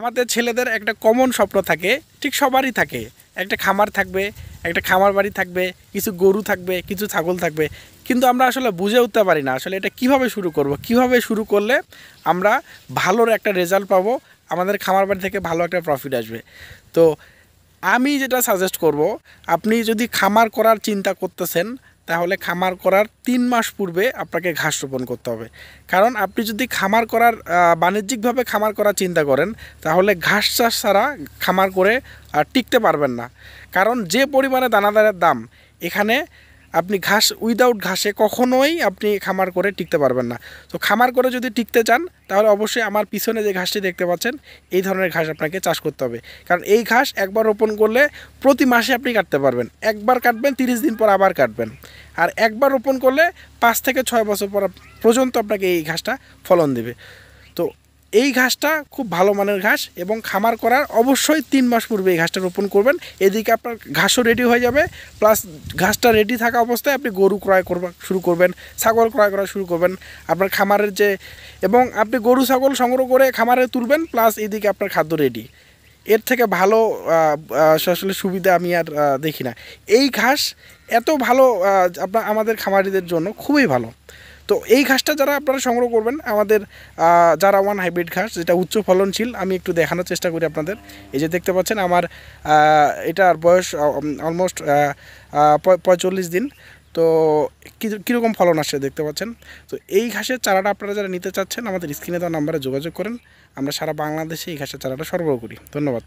আমাদের ছেলেদের একটা কমন স্বপ্ন থাকে, ঠিক সবারই থাকে, একটা খামার থাকবে, একটা খামার বাড়ি থাকবে, কিছু গরু থাকবে, কিছু ছাগল থাকবে। কিন্তু আমরা আসলে বুঝে উঠতে পারি না আসলে এটা কিভাবে শুরু করব, কিভাবে শুরু করলে আমরা ভালোর একটা রেজাল্ট পাবো, আমাদের খামার বাড়ি থেকে ভালো একটা প্রফিট আসবে। তো আমি যেটা সাজেস্ট করব, আপনি যদি খামার করার চিন্তা করতেছেন তাহলে খামার করার 3 মাস পূর্বে আপনাকে ঘাস রোপণ করতে হবে। কারণ আপনি যদি খামার করার বাণিজ্যিকভাবে খামার করার চিন্তা করেন তাহলে ঘাস চাষ ছাড়া খামার করে টিকতে পারবেন না। কারণ যে পরিমাণে দানাদারের দাম, এখানে আপনি ঘাস উইদাউট ঘাসে কখনোই আপনি খামার করে টিকতে পারবেন না। তো খামার করে যদি টিকতে চান তাহলে অবশ্যই আমার পিছনে যে ঘাসটি দেখতে পাচ্ছেন এই ধরনের ঘাস আপনাকে চাষ করতে হবে। কারণ এই ঘাস একবার রোপণ করলে প্রতি মাসে আপনি কাটতে পারবেন, একবার কাটবেন 30 দিন পর আবার কাটবেন। আর একবার রোপণ করলে 5 থেকে 6 বছর পর পর্যন্ত আপনাকে এই ঘাসটা ফলন দেবে। তো এই ঘাসটা খুব ভালো মানের ঘাস এবং খামার করার অবশ্যই 3 মাস পূর্বে এই ঘাসটা রোপণ করবেন। এদিকে আপনার ঘাসও রেডি হয়ে যাবে, প্লাস ঘাসটা রেডি থাকা অবস্থায় আপনি গরু ক্রয় শুরু করবেন, ছাগল ক্রয় করা শুরু করবেন। আপনার খামারের যে এবং আপনি গরু ছাগল সংগ্রহ করে খামারে তুলবেন, প্লাস এদিকে আপনার খাদ্য রেডি। এর থেকে ভালো আসলে সুবিধা আমি আর দেখি না। এই ঘাস এত ভালো আমাদের খামারিদের জন্য খুবই ভালো। তো এই ঘাসটা যারা আপনারা সংগ্রহ করবেন, আমাদের যারা 1 হাইব্রিড ঘাস যেটা উচ্চ ফলনশীল, আমি একটু দেখানোর চেষ্টা করি আপনাদের। এই যে দেখতে পাচ্ছেন আমার এটার বয়স অলমোস্ট 45 দিন। তো কীরকম ফলন আসছে দেখতে পাচ্ছেন। তো এই ঘাসের চারাটা আপনারা যারা নিতে চাচ্ছেন আমাদের স্ক্রিনে দেওয়া নাম্বারে যোগাযোগ করেন, আমরা সারা বাংলাদেশে এই ঘাসের চারাটা সরবরাহ করি। ধন্যবাদ।